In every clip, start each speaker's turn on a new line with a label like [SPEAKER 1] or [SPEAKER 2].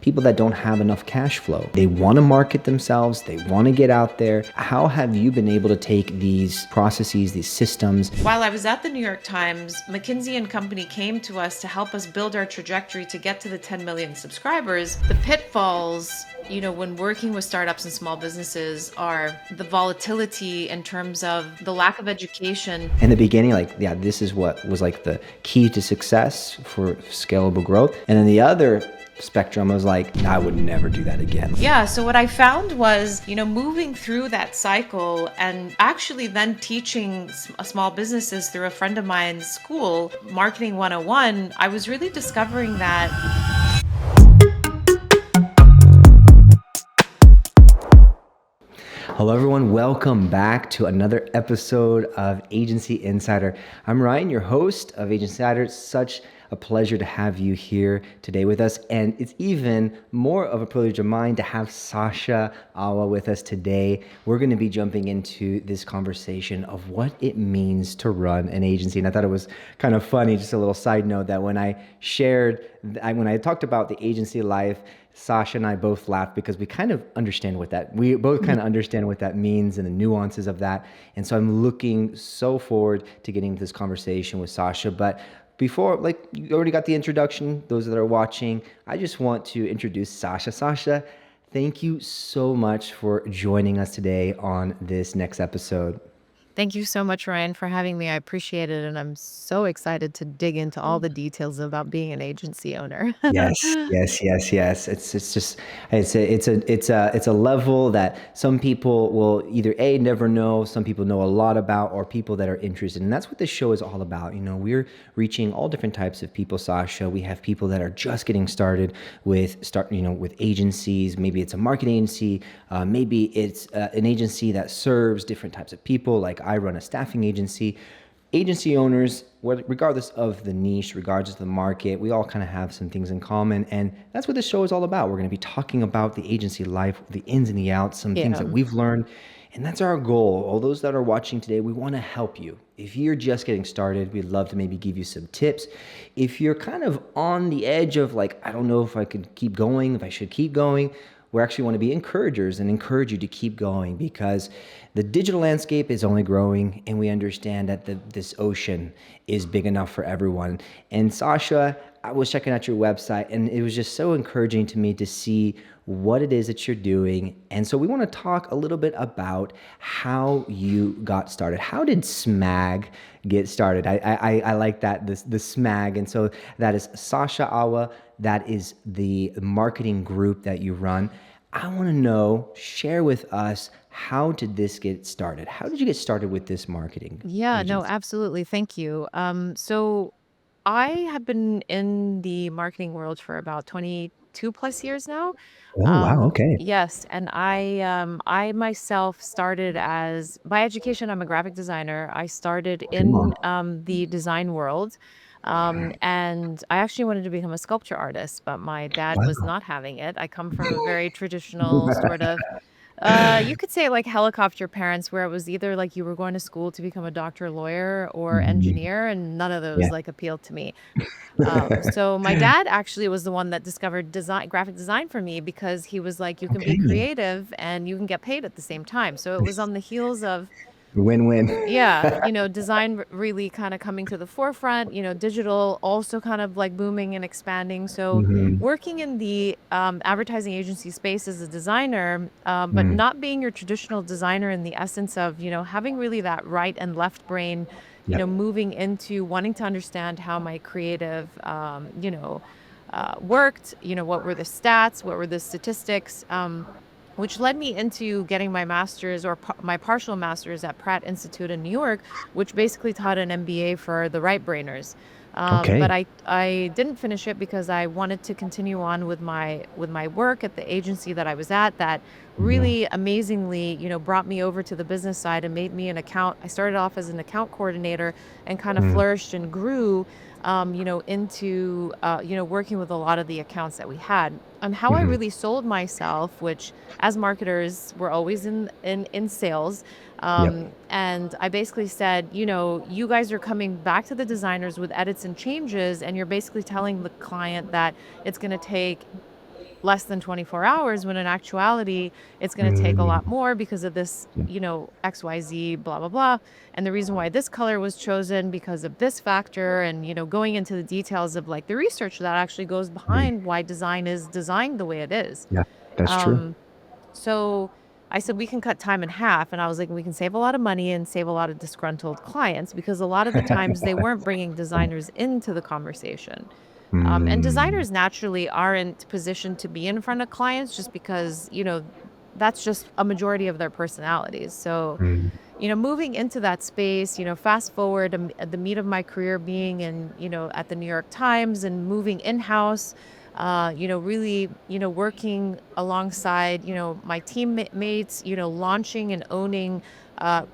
[SPEAKER 1] people that don't have enough cash flow. They want to market themselves, they want to get out there. How have you been able to take these processes, these systems?
[SPEAKER 2] While I was at the New York Times, McKinsey and Company came to us to help us build our trajectory to get to the 10 million subscribers. The pitfalls, when working with startups and small businesses are the volatility in terms of the lack of education.
[SPEAKER 1] In the beginning, this is what was like the key to success for scalable growth. And then the other spectrum was like, I would never do that again.
[SPEAKER 2] Yeah, so what I found was, moving through that cycle and actually then teaching small businesses through a friend of mine's school, Marketing 101, I was really discovering that.
[SPEAKER 1] Hello everyone, welcome back to another episode of Agency Insider. I'm Ryan, your host of Agency Insider. It's such a pleasure to have you here today with us, and it's even more of a privilege of mine to have Sacha Awwa with us today. We're going to be jumping into this conversation of what it means to run an agency, and I thought it was kind of funny, just a little side note, that when I talked about the agency life, Sacha and I both laughed because we kind of understand what that means and the nuances of that. And so I'm looking so forward to getting this conversation with Sacha. But before, you already got the introduction, those that are watching, I just want to introduce Sacha. Sacha, thank you so much for joining us today on this next episode.
[SPEAKER 3] Thank you so much, Ryan, for having me. I appreciate it, and I'm so excited to dig into all the details about being an agency owner.
[SPEAKER 1] Yes. It's a level that some people will either never know, some people know a lot about, or people that are interested. And that's what this show is all about. We're reaching all different types of people, Sacha. We have people that are just getting started with agencies. Maybe it's a marketing agency, maybe it's an agency that serves different types of people. Like I run a staffing agency. Agency owners, regardless of the niche, regardless of the market, we all kind of have some things in common. And that's what this show is all about. We're going to be talking about the agency life, the ins and the outs, some things that we've learned. And that's our goal. All those that are watching today, we want to help you. If you're just getting started, we'd love to maybe give you some tips. If you're kind of on the edge of I don't know if I could keep going, if I should keep going, we actually want to be encouragers and encourage you to keep going, because the digital landscape is only growing, and we understand that this ocean is big enough for everyone. And Sacha, I was checking out your website, and it was just so encouraging to me to see what it is that you're doing. And so we want to talk a little bit about how you got started. How did SMAG get started? I like that, the SMAG. And so that is Sacha Awwa. That is the marketing group that you run. I want to know, share with us, how did this get started? How did you get started with this marketing
[SPEAKER 3] Yeah, no,
[SPEAKER 1] agency?
[SPEAKER 3] absolutely. Thank you. So I have been in the marketing world for about 22 plus years now.
[SPEAKER 1] Oh, wow. Okay.
[SPEAKER 3] Yes, and I myself started as, by education, I'm a graphic designer. I started
[SPEAKER 1] Come
[SPEAKER 3] in
[SPEAKER 1] on.
[SPEAKER 3] the design world. And I actually wanted to become a sculpture artist, but my dad was
[SPEAKER 1] Wow.
[SPEAKER 3] not having it. I come from a very traditional sort of, you could say, like, helicopter parents, where it was either like you were going to school to become a doctor, lawyer, or
[SPEAKER 1] Mhm.
[SPEAKER 3] engineer, and none of those
[SPEAKER 1] Yeah.
[SPEAKER 3] like appealed to me. So my dad actually was the one that discovered graphic design for me, because he was like, you can be
[SPEAKER 1] Okay.
[SPEAKER 3] creative and you can get paid at the same time. So it was on the heels of,
[SPEAKER 1] Win-win.
[SPEAKER 3] yeah, design really kind of coming to the forefront, digital also kind of like booming and expanding. So
[SPEAKER 1] Mhm.
[SPEAKER 3] working in the advertising agency space as a designer, but
[SPEAKER 1] Mm.
[SPEAKER 3] not being your traditional designer in the essence of, having really that right and left brain,
[SPEAKER 1] Yep.
[SPEAKER 3] moving into wanting to understand how my creative, worked, what were the stats, what were the statistics, which led me into getting my master's, or my partial master's, at Pratt Institute in New York, which basically taught an MBA for the right brainers. But
[SPEAKER 1] Okay.
[SPEAKER 3] I didn't finish it because I wanted to continue on with my work at the agency that I was at, that
[SPEAKER 1] Mhm.
[SPEAKER 3] really amazingly, brought me over to the business side and made me an account. I started off as an account coordinator and kind of
[SPEAKER 1] Mm.
[SPEAKER 3] flourished and grew, into, working with a lot of the accounts that we had. And how I
[SPEAKER 1] Mhm.
[SPEAKER 3] really sold myself, which, as marketers, we're always in sales.
[SPEAKER 1] Yep.
[SPEAKER 3] And I basically said, you guys are coming back to the designers with edits and changes, and you're basically telling the client that it's going to take less than 24 hours, when in actuality, it's going to take a
[SPEAKER 1] Mm,
[SPEAKER 3] lot more because of this,
[SPEAKER 1] yeah.
[SPEAKER 3] XYZ, blah, blah, blah. And the reason why this color was chosen because of this factor, and, going into the details of like the research that actually goes
[SPEAKER 1] Mhm.
[SPEAKER 3] behind why design is designed the way it is.
[SPEAKER 1] Yeah, that's true.
[SPEAKER 3] Um, so I said, we can cut time in half. And I was like, we can save a lot of money and save a lot of disgruntled clients, because a lot of the times they weren't bringing designers into the conversation. And
[SPEAKER 1] Mm,
[SPEAKER 3] designers naturally aren't positioned to be in front of clients just because, that's just a majority of their personalities. So,
[SPEAKER 1] mm,
[SPEAKER 3] moving into that space, fast forward at the meat of my career being in, at the New York Times and moving in-house, really, working alongside, my teammates, launching and owning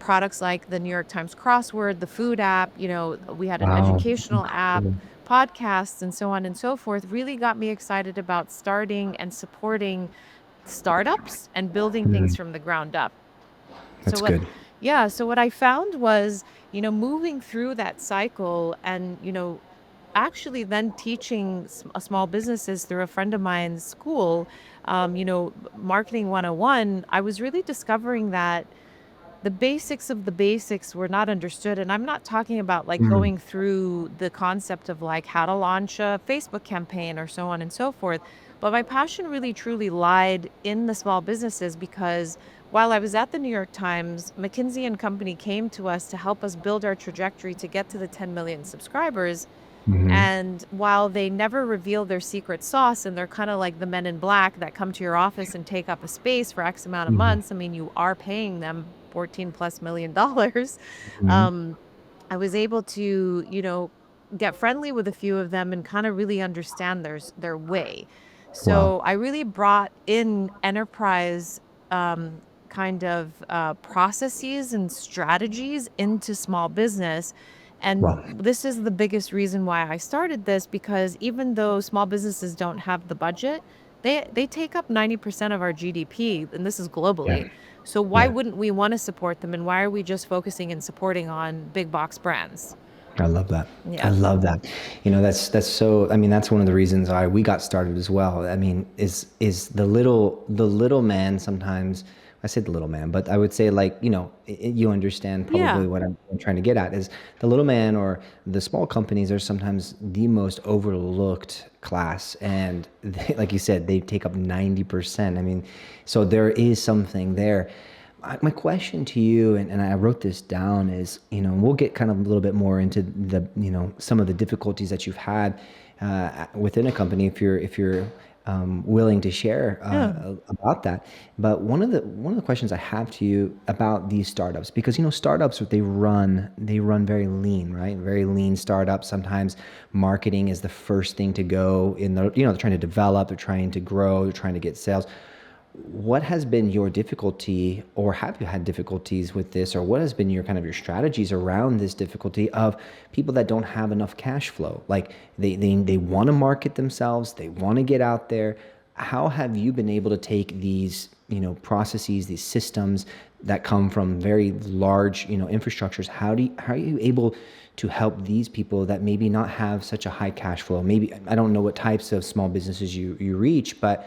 [SPEAKER 3] products like the New York Times crossword, the food app, we had an
[SPEAKER 1] wow,
[SPEAKER 3] educational app,
[SPEAKER 1] incredible.
[SPEAKER 3] podcasts, and so on and so forth, really got me excited about starting and supporting startups and building things
[SPEAKER 1] Mm,
[SPEAKER 3] from the ground up. So
[SPEAKER 1] that's
[SPEAKER 3] what
[SPEAKER 1] good.
[SPEAKER 3] Yeah, so what I found was, moving through that cycle and, actually then teaching small businesses through a friend of mine's school, marketing 101, I was really discovering that the basics of the basics were not understood. And I'm not talking about like
[SPEAKER 1] Mm,
[SPEAKER 3] going through the concept of like how to launch a Facebook campaign or so on and so forth. But my passion really truly lied in the small businesses, because while I was at the New York Times, McKinsey and Company came to us to help us build our trajectory to get to the 10 million subscribers.
[SPEAKER 1] mhm,
[SPEAKER 3] And while they never reveal their secret sauce, and they're kind of like the men in black that come to your office and take up a space for X amount of
[SPEAKER 1] mhm,
[SPEAKER 3] months, I mean, you are paying them 14 plus million dollars.
[SPEAKER 1] mhm.
[SPEAKER 3] Um, I was able to, get friendly with a few of them and kind of really understand their way.
[SPEAKER 1] Wow.
[SPEAKER 3] So I really brought in enterprise kind of processes and strategies into small business. And
[SPEAKER 1] Wow.
[SPEAKER 3] this is the biggest reason why I started this, because even though small businesses don't have the budget, they take up 90% of our GDP, and this is
[SPEAKER 1] Yeah,
[SPEAKER 3] globally. So why
[SPEAKER 1] yeah.
[SPEAKER 3] wouldn't we want to support them, and why are we just focusing and supporting on big box brands?
[SPEAKER 1] I love that. I
[SPEAKER 3] Yeah.
[SPEAKER 1] love that. That's so, I mean, that's one of the reasons why we got started as well. I mean, is the little man sometimes. I say the little man, but I would say, like, you understand probably
[SPEAKER 3] Yeah.
[SPEAKER 1] what I'm trying to get at is the little man, or the small companies are sometimes the most overlooked class, and they, like you said, they take up 90%. I mean, so there is something there. My question to you, and I wrote this down, is, we'll get kind of a little bit more into the, some of the difficulties that you've had within a company, if you're willing to share
[SPEAKER 3] Yeah.
[SPEAKER 1] about that. But one of the questions I have to you about these startups, because startups, they run very lean, right? Very lean startups. Sometimes marketing is the first thing to go in the, they're trying to develop, they're trying to grow, they're trying to get sales. What has been your difficulty, or have you had difficulties with this, or what has been your kind of your strategies around this difficulty of people that don't have enough cash flow? Like, they want to market themselves, they want to get out there. How have you been able to take these, processes, these systems that come from very large, infrastructures? How are you able to help these people that maybe not have such a high cash flow? Maybe, I don't know what types of small businesses you reach, but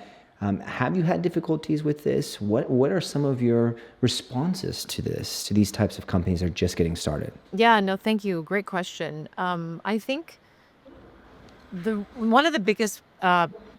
[SPEAKER 1] have you had difficulties with this? What are some of your responses to this, to these types of companies that are just getting started?
[SPEAKER 3] Yeah, no, thank you. Great question. I think the one of the biggest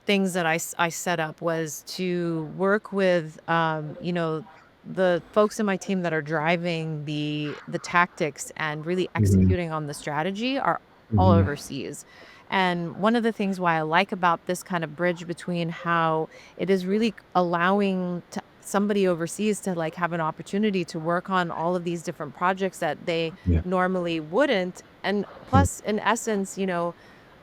[SPEAKER 3] things that I set up was to work with the folks in my team that are driving the tactics and really
[SPEAKER 1] Hmm.
[SPEAKER 3] executing on the strategy are all
[SPEAKER 1] Hmm.
[SPEAKER 3] overseas. And one of the things why I like about this kind of bridge between how it is really allowing somebody overseas to like have an opportunity to work on all of these different projects that they
[SPEAKER 1] Yeah.
[SPEAKER 3] normally wouldn't. And
[SPEAKER 1] Mm.
[SPEAKER 3] plus, in essence,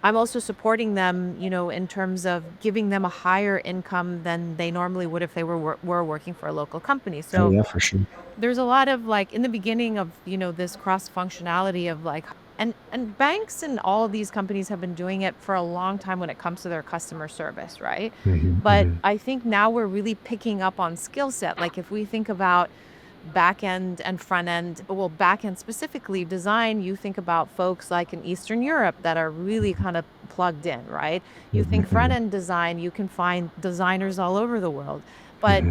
[SPEAKER 3] I'm also supporting them, in terms of giving them a higher income than they normally would if they were working for a local company.
[SPEAKER 1] Oh
[SPEAKER 3] So
[SPEAKER 1] yeah, for sure.
[SPEAKER 3] there's a lot of like in the beginning of, this cross functionality of like, and banks and all of these companies have been doing it for a long time when it comes to their customer service, right?
[SPEAKER 1] Hmm.
[SPEAKER 3] But
[SPEAKER 1] Hmm.
[SPEAKER 3] I think now we're really picking up on skill set. Like if we think about back end and front end, well, back end specifically design, you think about folks like in Eastern Europe that are really kind of plugged in, right? You think front end design, you can find designers all over the world. But,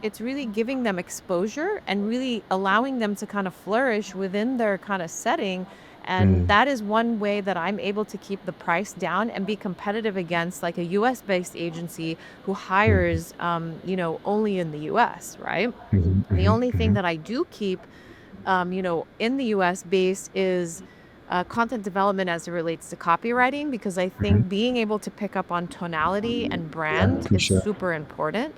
[SPEAKER 3] it's really giving them exposure and really allowing them to kind of flourish within their kind of setting. And
[SPEAKER 1] Mm,
[SPEAKER 3] that is one way that I'm able to keep the price down and be competitive against like a US based agency who
[SPEAKER 1] mhm,
[SPEAKER 3] hires, only in the US, right?
[SPEAKER 1] mhm,
[SPEAKER 3] The
[SPEAKER 1] mhm,
[SPEAKER 3] only thing
[SPEAKER 1] mhm.
[SPEAKER 3] that I do keep, in the US base is content development as it relates to copywriting, because I
[SPEAKER 1] Mhm.
[SPEAKER 3] think being able to pick up on tonality and
[SPEAKER 1] Yeah,
[SPEAKER 3] brand
[SPEAKER 1] for
[SPEAKER 3] is
[SPEAKER 1] sure.
[SPEAKER 3] super important.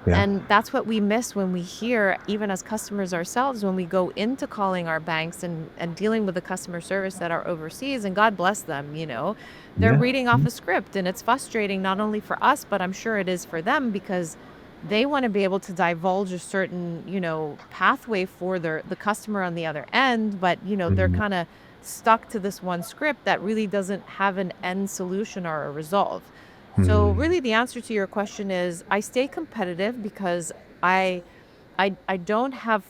[SPEAKER 1] Yeah.
[SPEAKER 3] And that's what we miss when we hear, even as customers ourselves, when we go into calling our banks and dealing with the customer service that are overseas, and God bless them, they're
[SPEAKER 1] Yeah.
[SPEAKER 3] reading off
[SPEAKER 1] Mhm.
[SPEAKER 3] a script, and it's frustrating not only for us, but I'm sure it is for them, because they want to be able to divulge a certain, pathway for the customer on the other end, but they're
[SPEAKER 1] Mhm.
[SPEAKER 3] kind of stuck to this one script that really doesn't have an end solution or a resolve. So
[SPEAKER 1] Mm.
[SPEAKER 3] really the answer to your question is I stay competitive because I I don't have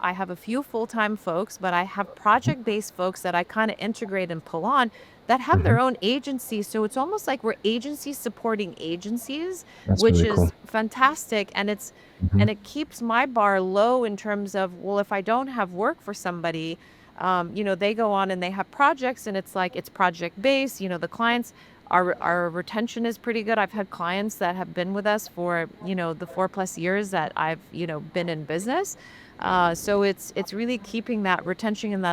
[SPEAKER 3] I have a few full-time folks, but I have project-based folks that I kind of integrate and pull on that have
[SPEAKER 1] Mhm.
[SPEAKER 3] their own agencies. So it's almost like we're agencies supporting agencies,
[SPEAKER 1] That's
[SPEAKER 3] which
[SPEAKER 1] really cool.
[SPEAKER 3] is fantastic.
[SPEAKER 1] Mhm.
[SPEAKER 3] And it keeps my bar low in terms of, well, if I don't have work for somebody, they go on and they have projects, and it's like it's project based. The clients, our retention is pretty good. I've had clients that have been with us for, the 4+ years that I've, been in business. So it's really keeping that retention and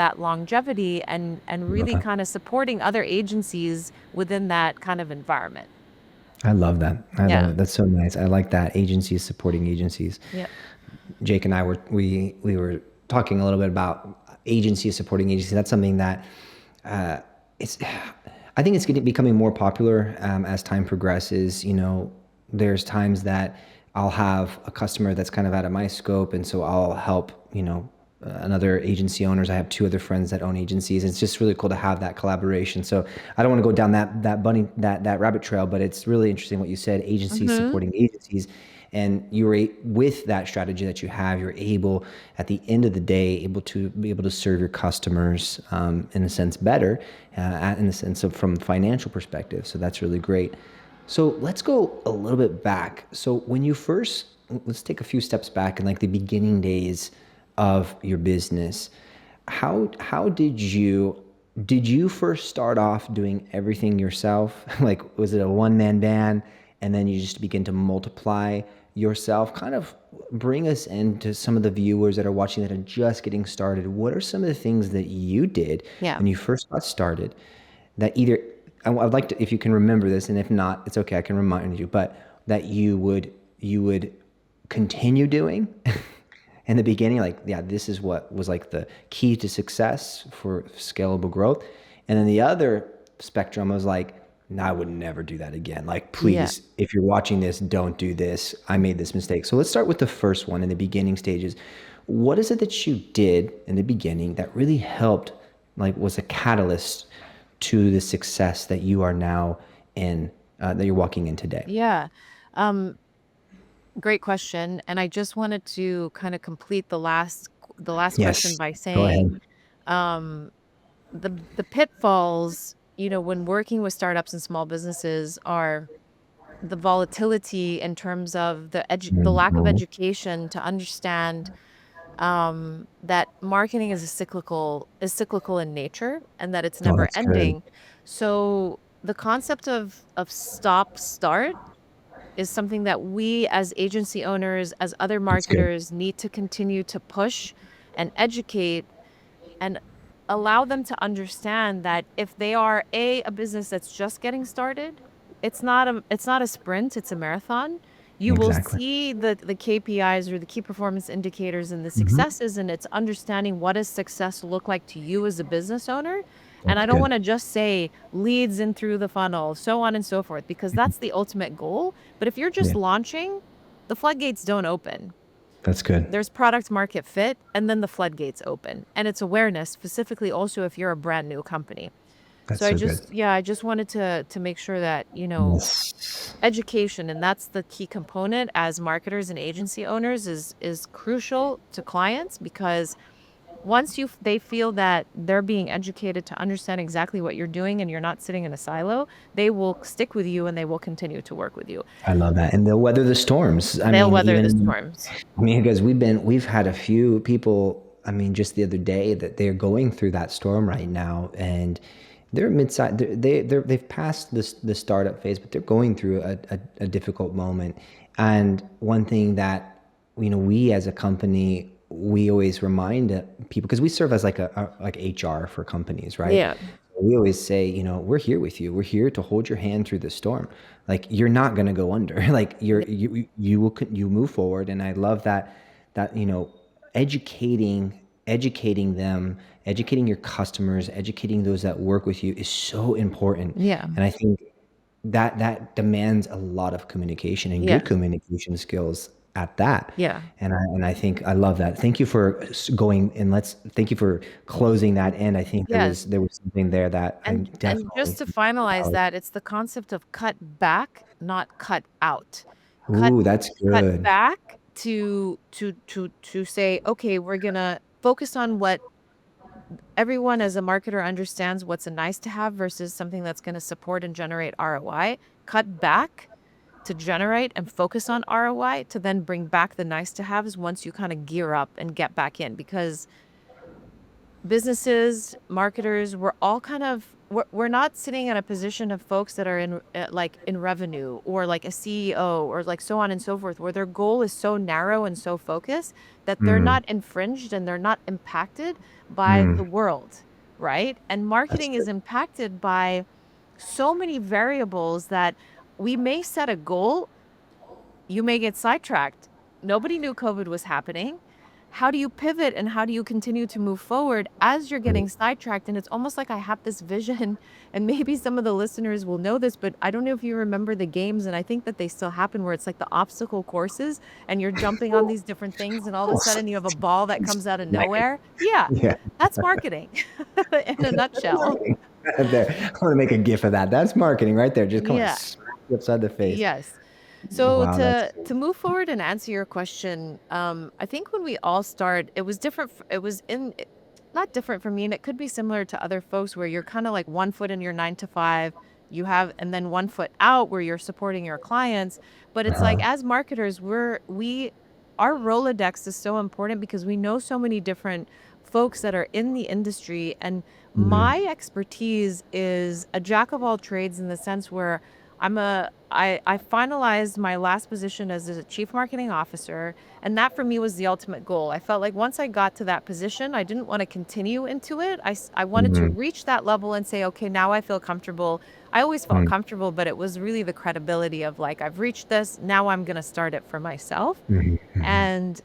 [SPEAKER 3] that longevity, and
[SPEAKER 1] Love
[SPEAKER 3] really
[SPEAKER 1] that.
[SPEAKER 3] kind of supporting other agencies within that kind of environment.
[SPEAKER 1] I love that. I love
[SPEAKER 3] Yeah.
[SPEAKER 1] it. That's so nice. I like that. Agencies supporting agencies.
[SPEAKER 3] Yeah.
[SPEAKER 1] Jake and I were talking a little bit about agencies supporting agencies. That's something that it's I think it's becoming more popular as time progresses. There's times that I'll have a customer that's kind of out of my scope, and so I'll help another agency owners. I have two other friends that own agencies. It's just really cool to have that collaboration. So I don't want to go down that rabbit trail, but it's really interesting what you said. Agencies
[SPEAKER 3] Hmm.
[SPEAKER 1] supporting agencies, and with that strategy that you have, you're able at the end of the day able to serve your customers in a sense better, in the sense of from financial perspective. So that's really great. So let's go a little bit back. So when you first, let's take a few steps back in like the beginning days of your business. How did you first start off doing everything yourself? Like, was it a one man band, and then you just begin to multiply yourself? Kind of bring us into some of the viewers that are watching that are just getting started. What are some of the things that you did
[SPEAKER 3] Yeah.
[SPEAKER 1] when you first got started that either I'd like to, if you can remember this, and if not, it's okay, I can remind you, but that you would continue doing in the beginning, like, yeah, this is what was like the key to success for scalable growth. And then the other spectrum was like, no, I would never do that again. Like,
[SPEAKER 3] Yeah.
[SPEAKER 1] please, if you're watching this, don't do this. I made this mistake. So let's start with the first one in the beginning stages. What is it that you did in the beginning that really helped, like, was a catalyst to the success that you are now in, that you're walking in today?
[SPEAKER 3] Yeah. Um, Great question. And I just wanted to kind of complete the last question
[SPEAKER 1] Yes.
[SPEAKER 3] by
[SPEAKER 1] Go
[SPEAKER 3] saying,
[SPEAKER 1] ahead.
[SPEAKER 3] um, the pitfalls, when working with startups and small businesses, are the volatility in terms of the lack of
[SPEAKER 1] Mhm.
[SPEAKER 3] education to understand, that marketing is cyclical in nature, and that it's
[SPEAKER 1] Oh,
[SPEAKER 3] never
[SPEAKER 1] that's good.
[SPEAKER 3] ending. So the concept of stop start is something that we as agency owners, as other
[SPEAKER 1] That's good.
[SPEAKER 3] marketers, need to continue to push and educate, and allow them to understand that if they are a business that's just getting started, it's not a sprint, it's a marathon. You will
[SPEAKER 1] Exactly.
[SPEAKER 3] see the KPIs, or the key performance indicators, and the
[SPEAKER 1] Mhm.
[SPEAKER 3] successes, and it's understanding what does success look like to you as a business owner. And
[SPEAKER 1] That's
[SPEAKER 3] I don't
[SPEAKER 1] good.
[SPEAKER 3] want to just say leads in through the funnel, so on and so forth, because
[SPEAKER 1] Mhm.
[SPEAKER 3] that's the ultimate goal. But if you're just
[SPEAKER 1] Yeah,
[SPEAKER 3] launching, the floodgates don't open.
[SPEAKER 1] that's good.
[SPEAKER 3] There's product market fit, and then the floodgates open. And it's awareness, specifically also if you're a brand new company.
[SPEAKER 1] That's
[SPEAKER 3] So I
[SPEAKER 1] so good.
[SPEAKER 3] just yeah, I just wanted to make sure that,
[SPEAKER 1] Yes.
[SPEAKER 3] education, and that's the key component as marketers and agency owners, is crucial to clients, because once they feel that they're being educated to understand exactly what you're doing and you're not sitting in a silo, they will stick with you and they will continue to work with you.
[SPEAKER 1] I love that. And they'll weather the storms.
[SPEAKER 3] They'll weather the storms.
[SPEAKER 1] I mean, because we've had a few people, I mean, just the other day that they're going through that storm right now, and they're mid-size, they've passed the startup phase, but they're going through a difficult moment. And one thing that, we as a company, we always remind people, because we serve as like like HR for companies, right?
[SPEAKER 3] Yeah.
[SPEAKER 1] We always say, we're here with you. We're here to hold your hand through the storm. Like, you're not going to go under. Like, you move forward. And I love that educating them, educating your customers, educating those that work with you is so important.
[SPEAKER 3] Yeah.
[SPEAKER 1] And I think that demands a lot of communication and
[SPEAKER 3] Yeah.
[SPEAKER 1] good communication skills at that.
[SPEAKER 3] Yeah.
[SPEAKER 1] And I think I love that. Thank you for going, and thank you for closing that in. I think
[SPEAKER 3] Yes.
[SPEAKER 1] there was something there that I
[SPEAKER 3] And just
[SPEAKER 1] definitely
[SPEAKER 3] to finalize
[SPEAKER 1] valid.
[SPEAKER 3] that, it's the concept of cut back, not cut out. Cut
[SPEAKER 1] Ooh, that's
[SPEAKER 3] cut
[SPEAKER 1] good.
[SPEAKER 3] back to say, okay, we're gonna focus on what everyone as a marketer understands, what's a nice to have versus something that's going to support and generate ROI. Cut back to generate and focus on ROI to then bring back the nice to haves once you kind of gear up and get back in, because businesses, marketers, we're all kind of we're not sitting in a position of folks that are in like in revenue or like a CEO or like so on and so forth, where their goal is so narrow and so focused that they're
[SPEAKER 1] Mm,
[SPEAKER 3] not infringed and they're not impacted by the
[SPEAKER 1] mm,
[SPEAKER 3] world, right? And
[SPEAKER 1] that's
[SPEAKER 3] marketing is
[SPEAKER 1] good.
[SPEAKER 3] impacted by so many variables that we may set a goal, you may get sidetracked. Nobody knew COVID was happening. How do you pivot and how do you continue to move forward as you're
[SPEAKER 1] Mm.
[SPEAKER 3] getting sidetracked? And it's almost like I have this vision, and maybe some of the listeners will know this, but I don't know if you remember the games, and I think that they still happen, where it's like the obstacle courses and you're jumping on these different things, and all of a sudden you have a ball that comes out of
[SPEAKER 1] Right.
[SPEAKER 3] nowhere. Yeah,
[SPEAKER 1] Yeah.
[SPEAKER 3] that's marketing in a
[SPEAKER 1] That's
[SPEAKER 3] nutshell.
[SPEAKER 1] marketing. There. I want to make a gif of that. That's marketing right there. Just come on,
[SPEAKER 3] Yeah.
[SPEAKER 1] smack you upside the face.
[SPEAKER 3] Yes. So
[SPEAKER 1] Wow, that's
[SPEAKER 3] to move forward and answer your question, I think when we all start, it was different. It was not different for me, and it could be similar to other folks where you're kind of like one foot in your 9 to 5, you have, and then one foot out where you're supporting your clients. But it's like,
[SPEAKER 1] uh-huh.
[SPEAKER 3] as marketers, our Rolodex is so important because we know so many different folks that are in the industry, and my
[SPEAKER 1] Mm,
[SPEAKER 3] expertise is a jack of all trades in the sense where I finalized my last position as a chief marketing officer, and that for me was the ultimate goal. I felt like once I got to that position, I didn't want to continue into it. I wanted to
[SPEAKER 1] mhm,
[SPEAKER 3] reach that level and say, okay, now I feel comfortable. I always felt
[SPEAKER 1] mm,
[SPEAKER 3] comfortable, but it was really the credibility of like, I've reached this, now I'm going to start it for myself.
[SPEAKER 1] mhm, mhm,
[SPEAKER 3] And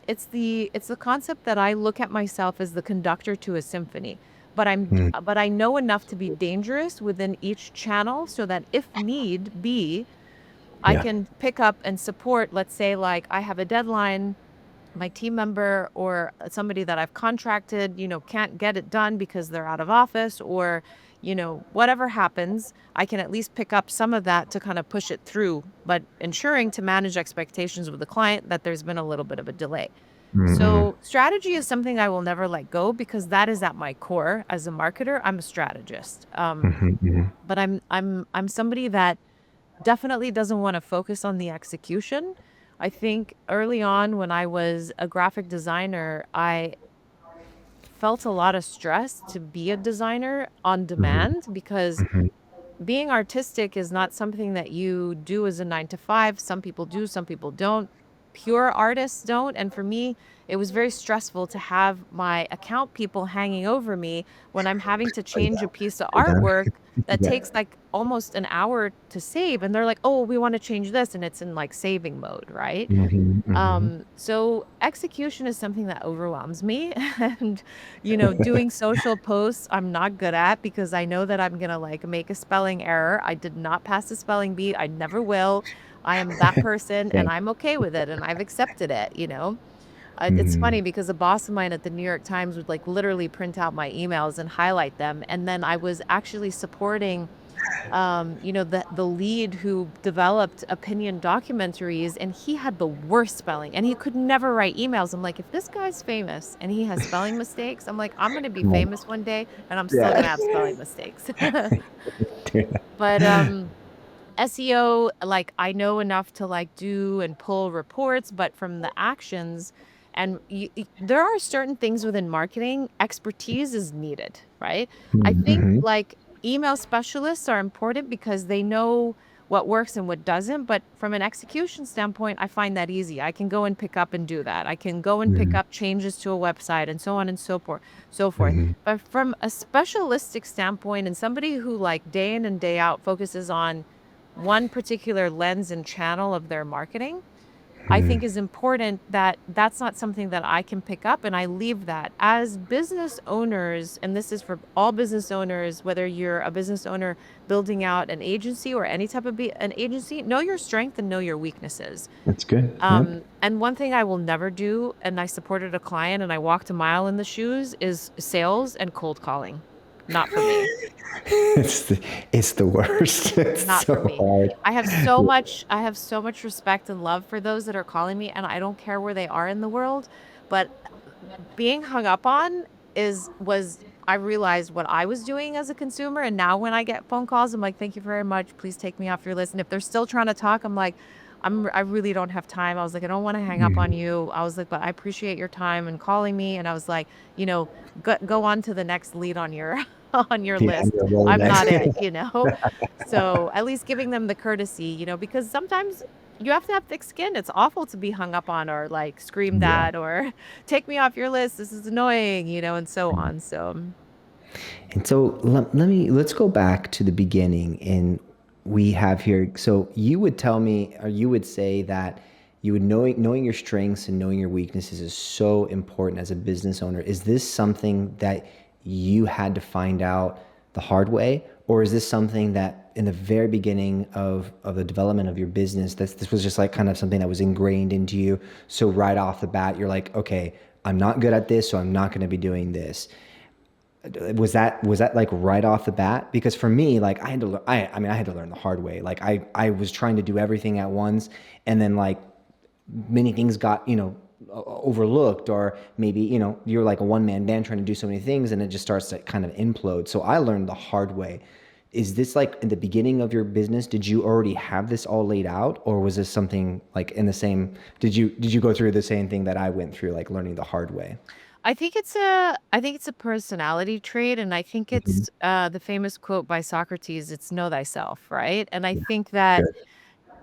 [SPEAKER 3] it's the concept that I look at myself as the conductor to a symphony,
[SPEAKER 1] mm.
[SPEAKER 3] but I know enough to be dangerous within each channel so that if need be, I
[SPEAKER 1] Yeah.
[SPEAKER 3] can pick up and support. Let's say like I have a deadline, my team member or somebody that I've contracted, can't get it done because they're out of office, or, whatever happens, I can at least pick up some of that to kind of push it through, but ensuring to manage expectations with the client that there's been a little bit of a delay.
[SPEAKER 1] Mm,
[SPEAKER 3] So strategy is something I will never let go because that is at my core. As a marketer, I'm a strategist.
[SPEAKER 1] mhm, mhm.
[SPEAKER 3] But I'm somebody that definitely doesn't want to focus on the execution. I think early on when I was a graphic designer, I felt a lot of stress to be a designer on
[SPEAKER 1] Mhm,
[SPEAKER 3] demand because
[SPEAKER 1] mhm.
[SPEAKER 3] being artistic is not something that you do as a 9 to 5. Some people do, some people don't. Pure artists don't. And for me, it was very stressful to have my account people hanging over me when I'm having to
[SPEAKER 1] Oh,
[SPEAKER 3] change a piece of
[SPEAKER 1] yeah. Done.
[SPEAKER 3] artwork that
[SPEAKER 1] Yeah.
[SPEAKER 3] takes like almost an hour to save. And they're like, oh, we want to change this. And it's in like saving mode, right?
[SPEAKER 1] Mhm, mhm.
[SPEAKER 3] So execution is something that overwhelms me. And, doing social posts, I'm not good at because I know that I'm gonna like make a spelling error. I did not pass the spelling bee. I never will. I am that person and
[SPEAKER 1] Same.
[SPEAKER 3] I'm okay with it and I've accepted it. It's funny
[SPEAKER 1] Mhm.
[SPEAKER 3] because a boss of mine at the New York Times would like literally print out my emails and highlight them. And then I was actually supporting the lead who developed opinion documentaries, and he had the worst spelling, and he could never write emails. I'm like, if this guy's famous and he has spelling mistakes, I'm like, I'm gonna be
[SPEAKER 1] Come on.
[SPEAKER 3] famous one day, and I'm still
[SPEAKER 1] Yeah.
[SPEAKER 3] gonna have spelling mistakes.
[SPEAKER 1] Yeah.
[SPEAKER 3] But SEO, like I know enough to like do and pull reports, but from the actions, and there are certain things within marketing, expertise is needed, right? I think
[SPEAKER 1] Mm-hmm.
[SPEAKER 3] like email specialists are important because they know what works and what doesn't. But from an execution standpoint, I find that easy. I can go and pick up and do that. I can go and pick
[SPEAKER 1] Mm-hmm.
[SPEAKER 3] up changes to a website and so on and so forth, so forth.
[SPEAKER 1] Mm-hmm.
[SPEAKER 3] But from a specialistic standpoint and somebody who like day in and day out focuses on one particular lens and channel of their marketing, I think is important that that's not something that I can pick up, and I leave that. As business owners, and this is for all business owners, whether you're a business owner building out an agency or any type of an agency, know your strength and know your weaknesses.
[SPEAKER 1] That's good. Yep.
[SPEAKER 3] And one thing I will never do, and I supported a client and I walked a mile in the shoes, is sales and cold calling. Not for me.
[SPEAKER 1] It's the worst. It's
[SPEAKER 3] Not for
[SPEAKER 1] so
[SPEAKER 3] me.
[SPEAKER 1] hard.
[SPEAKER 3] I have so much respect and love for those that are calling me, and I don't care where they are in the world, but being hung up on I realized what I was doing as a consumer, and now when I get phone calls, I'm like, "Thank you very much. Please take me off your list." And if they're still trying to talk, I'm like, I really don't have time. I was like, I don't want to hang up on you. I was like, but I appreciate your time and calling me. And I was like, go on to the next lead on your on your
[SPEAKER 1] Yeah,
[SPEAKER 3] list.
[SPEAKER 1] your
[SPEAKER 3] I'm not it,
[SPEAKER 1] Rolodex.
[SPEAKER 3] So at least giving them the courtesy, because sometimes you have to have thick skin. It's awful to be hung up on or like screamed
[SPEAKER 1] Yeah.
[SPEAKER 3] at or take me off your list. This is annoying, and so on. So
[SPEAKER 1] And so let's go back to the beginning. And we have here, so you would tell me, or you would say that you would knowing your strengths and knowing your weaknesses is so important as a business owner. Is this something that you had to find out the hard way? Or is this something that in the very beginning of the development of your business, this was just like kind of something that was ingrained into you? So right off the bat, you're like, okay, I'm not good at this, so I'm not going to be doing this. Was that like right off the bat? Because for me, like I had to I had to learn the hard way. Like I was trying to do everything at once, and then like many things got overlooked, or maybe you're like a one-man band trying to do so many things, and it just starts to kind of implode. So I learned the hard way. Is this like in the beginning of your business? Did you already have this all laid out, or was this something like in the same? Did you go through the same thing that I went through, like learning the hard way?
[SPEAKER 3] I think it's a personality trait, and I think
[SPEAKER 1] Mhm.
[SPEAKER 3] it's the famous quote by Socrates, it's know thyself, right? And I think that
[SPEAKER 1] Good.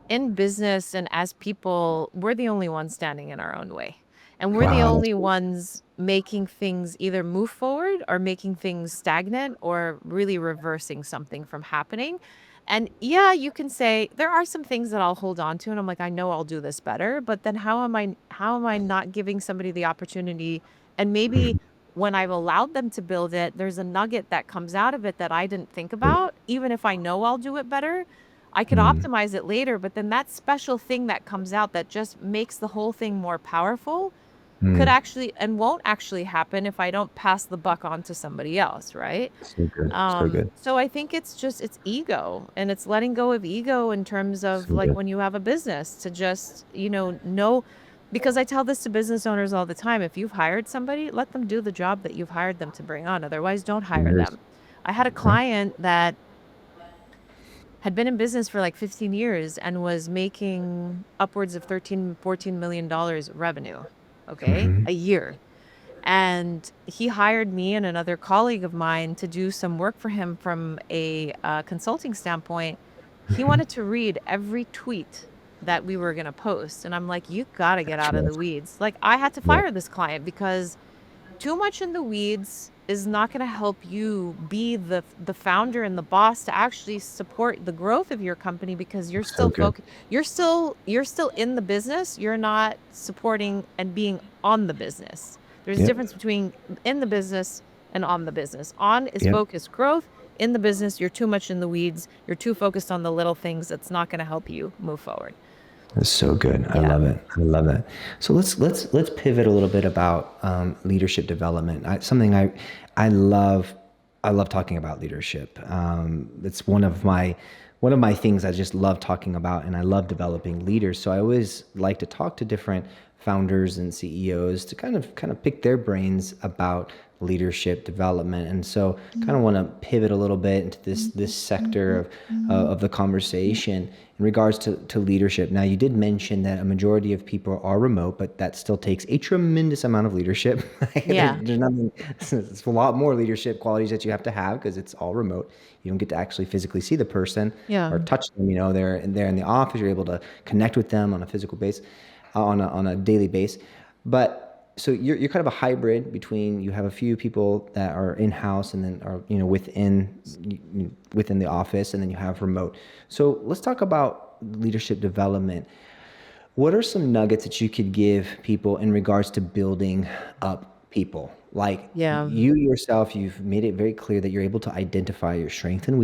[SPEAKER 3] in business and as people, we're the only ones standing in our own way. And we're the
[SPEAKER 1] Wow, that's
[SPEAKER 3] only
[SPEAKER 1] good.
[SPEAKER 3] ones making things either move forward or making things stagnant or really reversing something from happening. And yeah, you can say there are some things that I'll hold on to and I'm like, I know I'll do this better, but then how am I not giving somebody the opportunity, and maybe
[SPEAKER 1] Mhm.
[SPEAKER 3] when I've allowed them to build it, there's a nugget that comes out of it that I didn't think
[SPEAKER 1] Good.
[SPEAKER 3] about, even if I know I'll do it better. I could
[SPEAKER 1] Mm.
[SPEAKER 3] optimize it later, but then that special thing that comes out that just makes the whole thing more powerful could
[SPEAKER 1] Mm.
[SPEAKER 3] actually and won't actually happen if I don't pass the buck on to somebody else, right?
[SPEAKER 1] So good. So good.
[SPEAKER 3] So I think it's ego, and it's letting go of ego in terms of
[SPEAKER 1] So
[SPEAKER 3] like
[SPEAKER 1] good.
[SPEAKER 3] when you have a business to just, know, because I tell this to business owners all the time. If you've hired somebody, let them do the job that you've hired them to bring on. Otherwise, don't hire
[SPEAKER 1] Years.
[SPEAKER 3] them. I had a
[SPEAKER 1] Okay.
[SPEAKER 3] client that had been in business for like 15 years and was making upwards of 13, $14 million revenue, okay,
[SPEAKER 1] Mhm.
[SPEAKER 3] a year. And he hired me and another colleague of mine to do some work for him from a consulting standpoint. He
[SPEAKER 1] Mhm.
[SPEAKER 3] wanted to read every tweet that we were going to post. And I'm like, you got to get
[SPEAKER 1] That's
[SPEAKER 3] out of the
[SPEAKER 1] rough.
[SPEAKER 3] weeds. Like, I had to
[SPEAKER 1] Yeah.
[SPEAKER 3] fire this client because too much in the weeds is not going to help you be the founder and the boss to actually support the growth of your company, because you're
[SPEAKER 1] So
[SPEAKER 3] still
[SPEAKER 1] good.
[SPEAKER 3] focused, you're still in the business, you're not supporting and being on the business. There's a
[SPEAKER 1] Yep.
[SPEAKER 3] difference between in the business and on the business. On is
[SPEAKER 1] Yep.
[SPEAKER 3] focused growth. In the business, you're too much in the weeds, you're too focused on the little things that's not going to help you move forward.
[SPEAKER 1] That's so good. I
[SPEAKER 3] Yeah.
[SPEAKER 1] love it. I love it. So let's pivot a little bit about leadership development. Something I love. I love talking about leadership. It's one of my things I just love talking about, and I love developing leaders. So I always like to talk to different founders and CEOs to kind of pick their brains about leadership development. And so kind of want to pivot a little bit into this sector of the conversation in regards to leadership. Now, you did mention that a majority of people are remote, but that still takes a tremendous amount of leadership.
[SPEAKER 3] Yeah.
[SPEAKER 1] There's nothing, it's a lot more leadership qualities that you have to have because it's all remote. You don't get to actually physically see the person
[SPEAKER 3] Yeah.
[SPEAKER 1] or touch them. They're in the office. You're able to connect with them on a physical base, on a daily base. But so you're kind of a hybrid between, you have a few people that are in house and then are within the office, and then you have remote. So let's talk about leadership development. What are some nuggets that you could give people in regards to building up people? Like
[SPEAKER 3] Yeah.
[SPEAKER 1] you yourself, you've made it very clear that you're able to identify your strengths and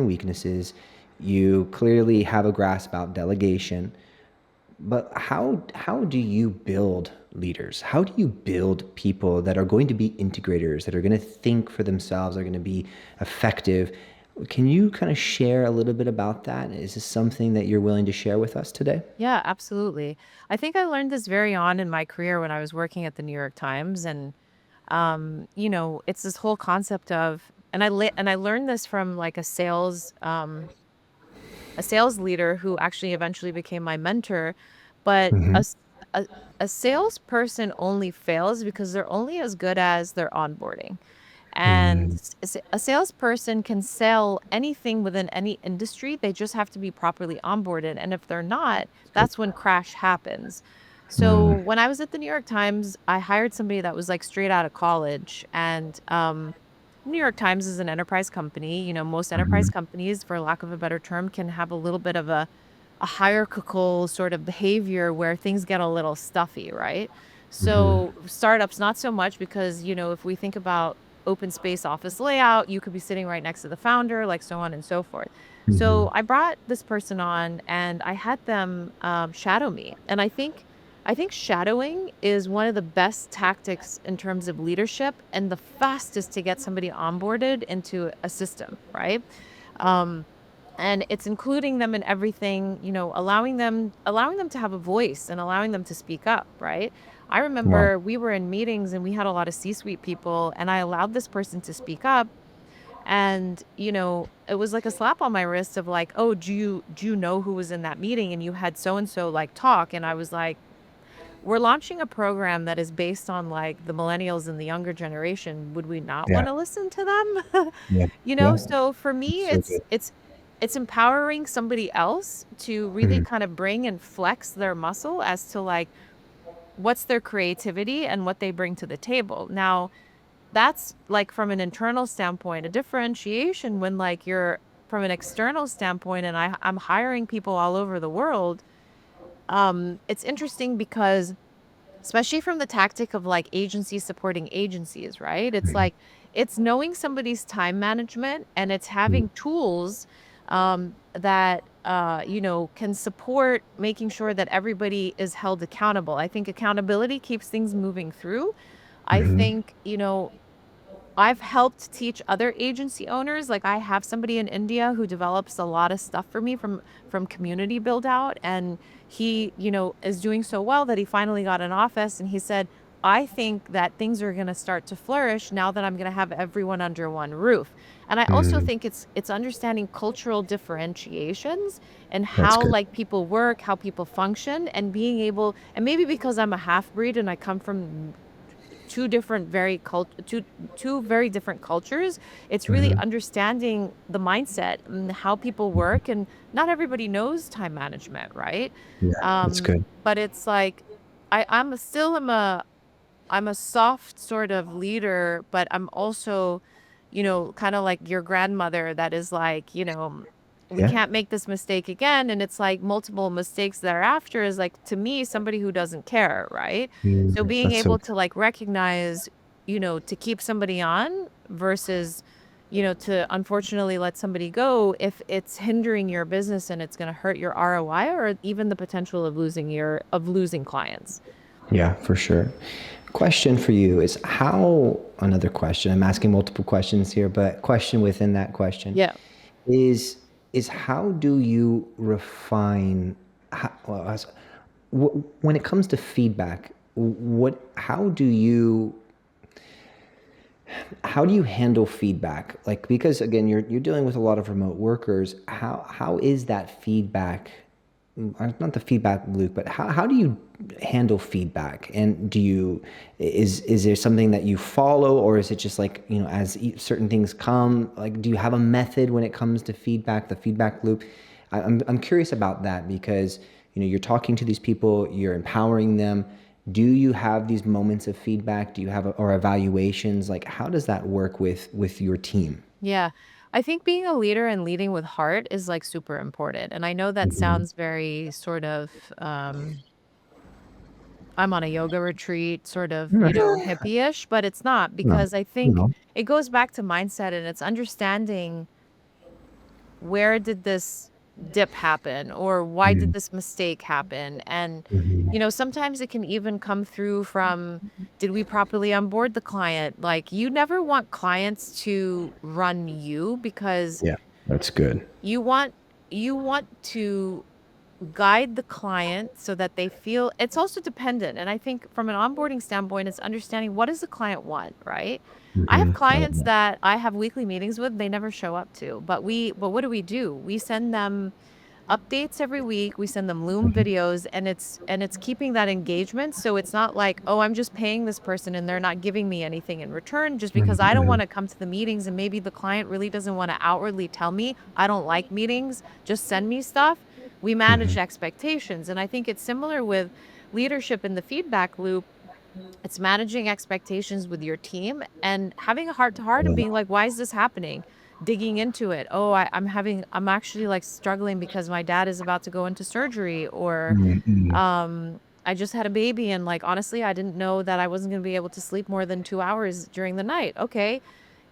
[SPEAKER 1] weaknesses. You clearly have a grasp about delegation. But how do you build leaders? How do you build people that are going to be integrators, that are going to think for themselves, are going to be effective? Can you kind of share a little bit about that? Is this something that you're willing to share with us today?
[SPEAKER 3] Yeah, absolutely. I think I learned this very on in my career when I was working at the New York Times. And it's this whole concept of, and I learned this from like a sales leader who actually eventually became my mentor. But
[SPEAKER 1] Hmm.
[SPEAKER 3] a salesperson only fails because they're only as good as their onboarding. And
[SPEAKER 1] Mm,
[SPEAKER 3] a salesperson can sell anything within any industry. They just have to be properly onboarded. And if they're not,
[SPEAKER 1] that's good.
[SPEAKER 3] that's when crash happens. So
[SPEAKER 1] Mm,
[SPEAKER 3] when I was at the New York Times, I hired somebody that was like straight out of college. And New York Times is an enterprise company. Most enterprise
[SPEAKER 1] mhm,
[SPEAKER 3] companies, for lack of a better term, can have a little bit of a hierarchical sort of behavior where things get a little stuffy, right?
[SPEAKER 1] mhm.
[SPEAKER 3] So startups, not so much because, if we think about open space office layout, you could be sitting right next to the founder, like so on and so forth.
[SPEAKER 1] Mhm.
[SPEAKER 3] So I brought this person on and I had them shadow me. And I think shadowing is one of the best tactics in terms of leadership and the fastest to get somebody onboarded into a system, right? Um, and it's including them in everything, allowing them to have a voice and allowing them to speak up, right? I
[SPEAKER 1] Wow.
[SPEAKER 3] remember we were in meetings and we had a lot of C-suite people, and I allowed this person to speak up. And it was like a slap on my wrist of like, oh, do you know who was in that meeting, and you had so and so like talk. And I was like, we're launching a program that is based on like the millennials and the younger generation. Would we not
[SPEAKER 1] Yeah.
[SPEAKER 3] want to listen to them?
[SPEAKER 1] Yeah. Yeah.
[SPEAKER 3] So for me,
[SPEAKER 1] It's so good.
[SPEAKER 3] it's empowering somebody else to really
[SPEAKER 1] Mhm.
[SPEAKER 3] kind of bring and flex their muscle as to like what's their creativity and what they bring to the table. Now, that's like from an internal standpoint, a differentiation when like you're from an external standpoint, and I'm hiring people all over the world. It's interesting because especially from the tactic of like agencies supporting agencies, right? It's
[SPEAKER 1] Mhm.
[SPEAKER 3] like it's knowing somebody's time management, and it's
[SPEAKER 1] Mhm.
[SPEAKER 3] having tools that can support making sure that everybody is held accountable. I think accountability keeps things moving through. I
[SPEAKER 1] Mhm.
[SPEAKER 3] think, I've helped teach other agency owners. Like I have somebody in India who develops a lot of stuff for me from community build out, and he, is doing so well that he finally got an office, and he said, "I think that things are going to start to flourish now that I'm going to have everyone under one roof." And I also
[SPEAKER 1] Mhm.
[SPEAKER 3] think it's understanding cultural differentiations and
[SPEAKER 1] That's
[SPEAKER 3] how
[SPEAKER 1] good.
[SPEAKER 3] like people work, how people function, and being able, and maybe because I'm a half breed and I come from two very different cultures, it's really
[SPEAKER 1] Mhm.
[SPEAKER 3] understanding the mindset and how people work. And not everybody knows time management, right?
[SPEAKER 1] Yeah, that's good.
[SPEAKER 3] But it's like I'm a soft sort of leader, but I'm also, kind of like your grandmother that is like, we
[SPEAKER 1] Yeah.
[SPEAKER 3] can't make this mistake again. And it's like multiple mistakes thereafter is like, to me, somebody who doesn't care, right? So being
[SPEAKER 1] That's so
[SPEAKER 3] able to like recognize, to keep somebody on versus, to unfortunately let somebody go if it's hindering your business and it's going to hurt your ROI or even the potential of losing clients.
[SPEAKER 1] Yeah, for sure. Question for you is another question. I'm asking multiple questions here, but question within that question
[SPEAKER 3] Yeah.
[SPEAKER 1] is is how do you refine well, when it comes to feedback, how do you handle feedback? Like, because again, you're dealing with a lot of remote workers. How is that feedback? Not the feedback loop, but how do you handle feedback? And is there something that you follow, or is it just like, as certain things come? Like, do you have a method when it comes to feedback, the feedback loop? I'm curious about that because you're talking to these people, you're empowering them. Do you have these moments of feedback? Do you have or evaluations? Like, how does that work with your team?
[SPEAKER 3] Yeah. I think being a leader and leading with heart is like super important. And I know that
[SPEAKER 1] Hmm.
[SPEAKER 3] sounds very sort of I'm on a yoga retreat, sort of, hippie-ish, but it's not
[SPEAKER 1] No,
[SPEAKER 3] because I think
[SPEAKER 1] no.
[SPEAKER 3] it goes back to mindset and it's understanding where did this dip happen or why did this mistake happen? And,
[SPEAKER 1] Mm-hmm.
[SPEAKER 3] sometimes it can even come through from did we properly onboard the client? Like you never want clients to run you because
[SPEAKER 1] Yeah, that's good.
[SPEAKER 3] you want you want to guide the client so that they feel it's also dependent. And I think from an onboarding standpoint, it's understanding what does the client want, right? I have
[SPEAKER 1] Hmm. I love
[SPEAKER 3] clients
[SPEAKER 1] that.
[SPEAKER 3] that I have weekly meetings with, they never show up to. But what do? We send them updates every week. We send them Loom videos and it's keeping that engagement. So it's not like, oh, I'm just paying this person and they're not giving me anything in return just because I don't
[SPEAKER 1] Hmm.
[SPEAKER 3] want to come to the meetings and maybe the client really doesn't want to outwardly tell me I don't like meetings, just send me stuff. We manage
[SPEAKER 1] Hmm.
[SPEAKER 3] expectations. And I think it's similar with leadership in the feedback loop. It's managing expectations with your team and having a heart to heart and being like, why is this happening? Digging into it. Oh, I'm actually like struggling because my dad is about to go into surgery or
[SPEAKER 1] Hmm.
[SPEAKER 3] I just had a baby and like honestly, I didn't know that I wasn't going to be able to sleep more than 2 hours during the night. Okay.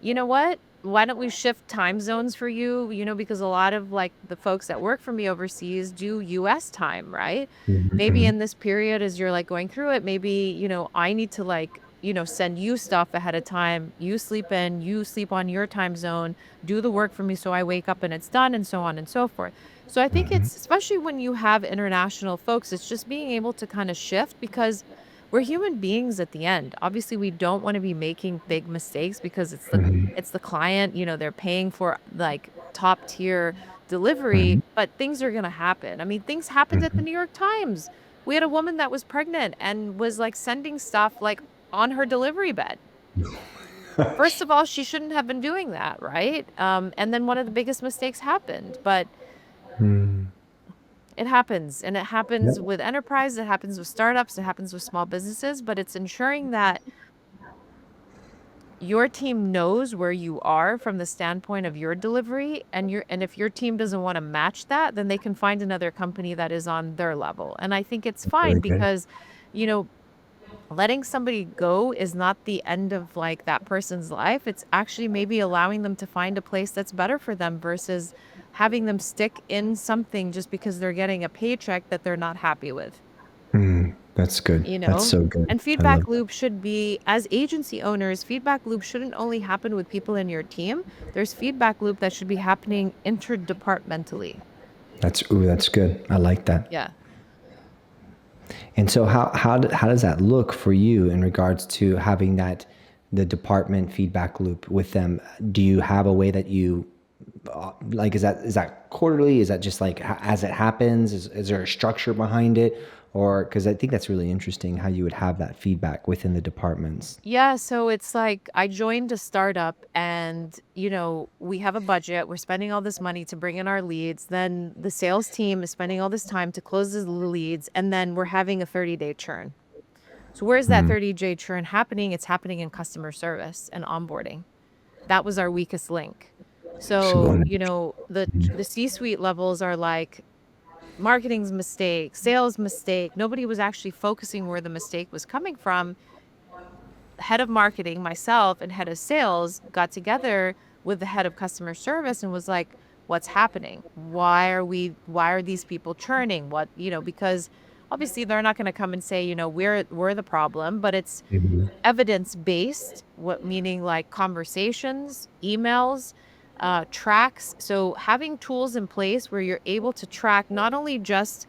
[SPEAKER 3] You know what? Why don't we shift time zones for you? Because a lot of like the folks that work for me overseas do US time, right? Maybe
[SPEAKER 1] Hmm.
[SPEAKER 3] in this period as you're like going through it, maybe, I need to like, send you stuff ahead of time. You sleep on your time zone, do the work for me so I wake up and it's done and so on and so forth. So I think
[SPEAKER 1] Hmm.
[SPEAKER 3] it's especially when you have international folks, it's just being able to kind of shift because we're human beings at the end. Obviously, we don't want to be making big mistakes because
[SPEAKER 1] Hmm.
[SPEAKER 3] it's the client, they're paying for like top tier delivery,
[SPEAKER 1] Hmm.
[SPEAKER 3] but things are going to happen. I mean, things happened at the
[SPEAKER 1] Hmm.
[SPEAKER 3] New York Times. We had a woman that was pregnant and was like sending stuff like on her delivery bed. First of all, she shouldn't have been doing that, right? And then one of the biggest mistakes happened, but
[SPEAKER 1] Hmm.
[SPEAKER 3] it happens, and it happens
[SPEAKER 1] Yep.
[SPEAKER 3] with enterprise, it happens with startups, it happens with small businesses, but it's ensuring that your team knows where you are from the standpoint of your delivery and if your team doesn't want to match that, then they can find another company that is on their level. And I think it's
[SPEAKER 1] That's
[SPEAKER 3] fine
[SPEAKER 1] really good.
[SPEAKER 3] because, you know, letting somebody go is not the end of like that person's life. It's actually maybe allowing them to find a place that's better for them versus having them stick in something just because they're getting a paycheck that they're not happy with,
[SPEAKER 1] That's good.
[SPEAKER 3] you
[SPEAKER 1] That's
[SPEAKER 3] know?
[SPEAKER 1] so good.
[SPEAKER 3] And
[SPEAKER 1] I love
[SPEAKER 3] feedback
[SPEAKER 1] that.
[SPEAKER 3] loop should be, as agency owners, feedback loop shouldn't only happen with people in your team. There's feedback loop that should be happening interdepartmentally.
[SPEAKER 1] That's good. I like that.
[SPEAKER 3] Yeah.
[SPEAKER 1] And so how does that look for you in regards to having the department feedback loop with them? Do you have a way that you like is that quarterly? Is that just like as it happens? Is there a structure behind it? Or because I think that's really interesting how you would have that feedback within the departments.
[SPEAKER 3] Yeah, so it's like I joined a startup and, we have a budget. We're spending all this money to bring in our leads. Then the sales team is spending all this time to close the leads. And then we're having a 30-day churn. So where's that
[SPEAKER 1] Mm.
[SPEAKER 3] 30-day churn happening? It's happening in customer service and onboarding. That was our weakest link.
[SPEAKER 1] So,
[SPEAKER 3] So, the C-suite levels are like marketing's mistake, sales mistake. Nobody was actually focusing where the mistake was coming from. Head of marketing, myself, and head of sales got together with the head of customer service and was like, what's happening? Why are these people churning? Because obviously they're not going to come and say, we're the problem, but it's
[SPEAKER 1] Mhm.
[SPEAKER 3] evidence-based, what meaning like conversations, emails, tracks. So having tools in place where you're able to track not only just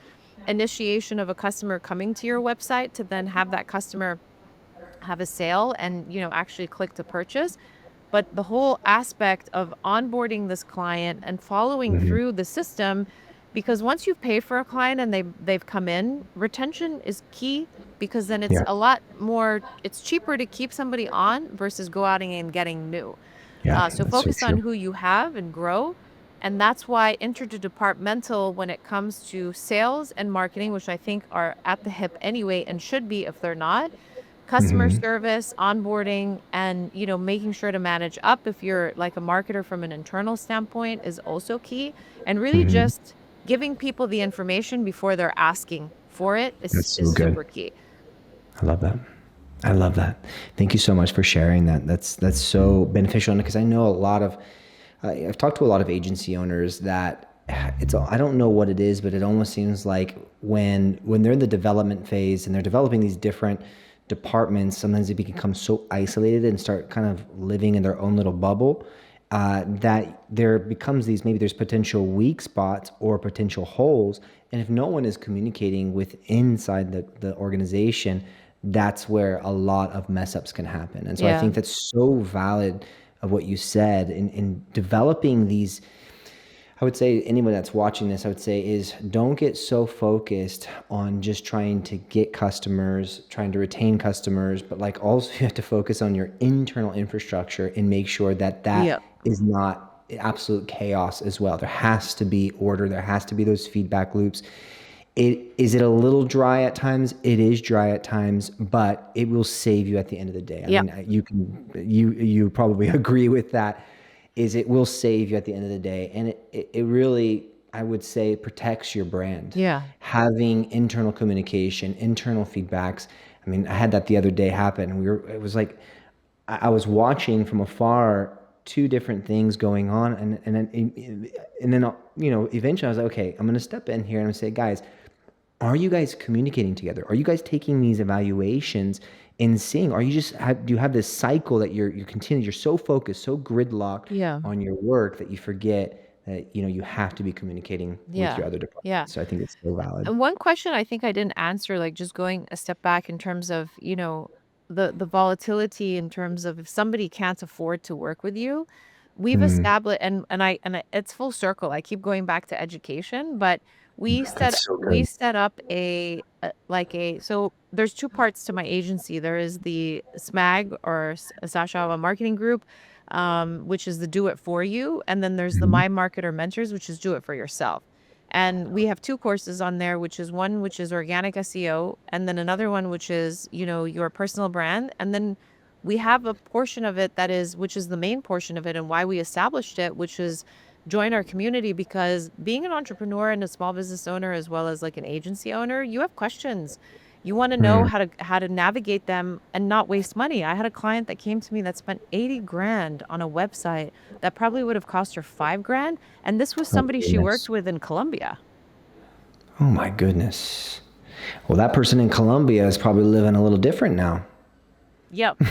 [SPEAKER 3] initiation of a customer coming to your website to then have that customer have a sale and, actually click to purchase, but the whole aspect of onboarding this client and following
[SPEAKER 1] Mhm.
[SPEAKER 3] through the system, because once you've paid for a client and they've come in, retention is key, because then it's
[SPEAKER 1] Yeah.
[SPEAKER 3] a lot more, it's cheaper to keep somebody on versus go out and getting new.
[SPEAKER 1] Yeah,
[SPEAKER 3] So
[SPEAKER 1] that's so
[SPEAKER 3] focus on
[SPEAKER 1] true.
[SPEAKER 3] who you have and grow. And that's why interdepartmental, when it comes to sales and marketing, which I think are at the hip anyway and should be if they're not, customer
[SPEAKER 1] Mhm.
[SPEAKER 3] service, onboarding, and making sure to manage up if you're like a marketer from an internal standpoint is also key. And really
[SPEAKER 1] Mhm.
[SPEAKER 3] just giving people the information before they're asking for it is
[SPEAKER 1] That's so
[SPEAKER 3] is
[SPEAKER 1] good.
[SPEAKER 3] super key.
[SPEAKER 1] I love that. I love that. Thank you so much for sharing that. That's so beneficial because I know a lot of I've talked to a lot of agency owners that I don't know what it is, but it almost seems like when they're in the development phase and they're developing these different departments, sometimes they become so isolated and start kind of living in their own little bubble, that there becomes these, maybe there's potential weak spots or potential holes. And if no one is communicating with inside the organization, that's where a lot of mess ups can happen. And so I
[SPEAKER 3] Yeah.
[SPEAKER 1] think that's so valid of what you said in developing these. I would say anyone that's watching this, I would say, is don't get so focused on just trying to get customers, trying to retain customers, but like also you have to focus on your internal infrastructure and make sure that
[SPEAKER 3] Yeah.
[SPEAKER 1] that is not absolute chaos as well. There has to be order. There has to be those feedback loops. Is it a little dry at times? It is dry at times, but it will save you at the end of the day. I
[SPEAKER 3] Yeah.
[SPEAKER 1] mean, you probably agree with that. Is it will save you at the end of the day, and it really, I would say, protects your brand.
[SPEAKER 3] Yeah.
[SPEAKER 1] Having internal communication, internal feedbacks. I mean, I had that the other day happen. It was like I was watching from afar two different things going on, and then eventually I was like, okay, I'm gonna step in here and I'm gonna say, guys, are you guys communicating together? Are you guys taking these evaluations and seeing? Are you do you have this cycle that you're continuing? You're so focused, so gridlocked
[SPEAKER 3] Yeah.
[SPEAKER 1] on your work that you forget that you have to be communicating with
[SPEAKER 3] Yeah.
[SPEAKER 1] your other departments.
[SPEAKER 3] Yeah.
[SPEAKER 1] So I think it's so valid.
[SPEAKER 3] And one question I think I didn't answer, like just going a step back in terms of, the volatility in terms of if somebody can't afford to work with you, we've
[SPEAKER 1] Mm,
[SPEAKER 3] established, it's full circle. I keep going back to education, but
[SPEAKER 1] that's so
[SPEAKER 3] we
[SPEAKER 1] good.
[SPEAKER 3] set up so there's two parts to my agency. There is the SMAG or Sacha Awwa Marketing Group, which is the do it for you, and then there's the
[SPEAKER 1] Mhm.
[SPEAKER 3] My Marketer Mentors, which is do it for yourself. And we have two courses on there, which is one which is organic SEO, and then another one which is, your personal brand. And then we have a portion of it which is the main portion of it and why we established it, which is join our community, because being an entrepreneur and a small business owner as well as like an agency owner, you have questions. You want to know
[SPEAKER 1] Mm,
[SPEAKER 3] how to navigate them and not waste money. I had a client that came to me that spent 80 grand on a website that probably would have cost her 5 grand. And this was
[SPEAKER 1] oh
[SPEAKER 3] somebody she worked
[SPEAKER 1] goodness.
[SPEAKER 3] with in Colombia.
[SPEAKER 1] Oh my goodness. Well, that person in Colombia is probably living a little different now.
[SPEAKER 3] Yep.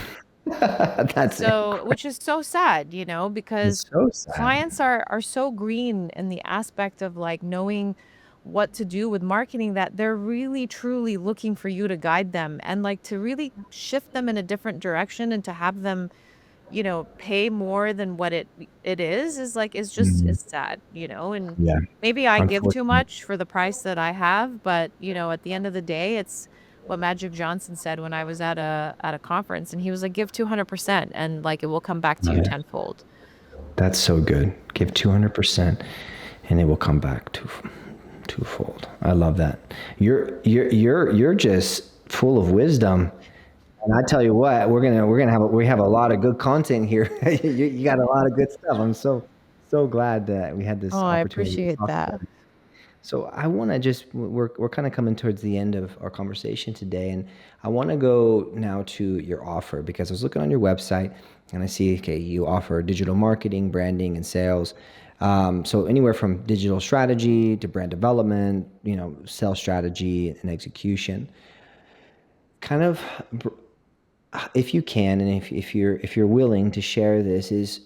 [SPEAKER 1] That's
[SPEAKER 3] So,
[SPEAKER 1] incredible.
[SPEAKER 3] which is so sad, because
[SPEAKER 1] It's so sad.
[SPEAKER 3] clients are so green in the aspect of like knowing what to do with marketing, that they're really truly looking for you to guide them and like to really shift them in a different direction, and to have them, pay more than what it is like,
[SPEAKER 1] Mhm.
[SPEAKER 3] is sad, and
[SPEAKER 1] Yeah,
[SPEAKER 3] maybe I give too
[SPEAKER 1] unfortunate.
[SPEAKER 3] much for the price that I have, but at the end of the day, it's what Magic Johnson said when I was at a conference, and he was like, give 200% and like it will come back to
[SPEAKER 1] Love
[SPEAKER 3] you
[SPEAKER 1] it.
[SPEAKER 3] tenfold.
[SPEAKER 1] That's so good. Give 200% and it will come back twofold. I love that. You're just full of wisdom. And I tell you what, we're gonna have a lot of good content here. You got a lot of good stuff. I'm so glad that we had
[SPEAKER 3] Oh,
[SPEAKER 1] this
[SPEAKER 3] I
[SPEAKER 1] opportunity to
[SPEAKER 3] appreciate
[SPEAKER 1] talk
[SPEAKER 3] that.
[SPEAKER 1] about it. So I want to just we're kind of coming towards the end of our conversation today, and I want to go now to your offer because I was looking on your website and I see, okay, you offer digital marketing, branding, and sales. So anywhere from digital strategy to brand development, sales strategy and execution. Kind of, if you can, and if you're willing to share this, is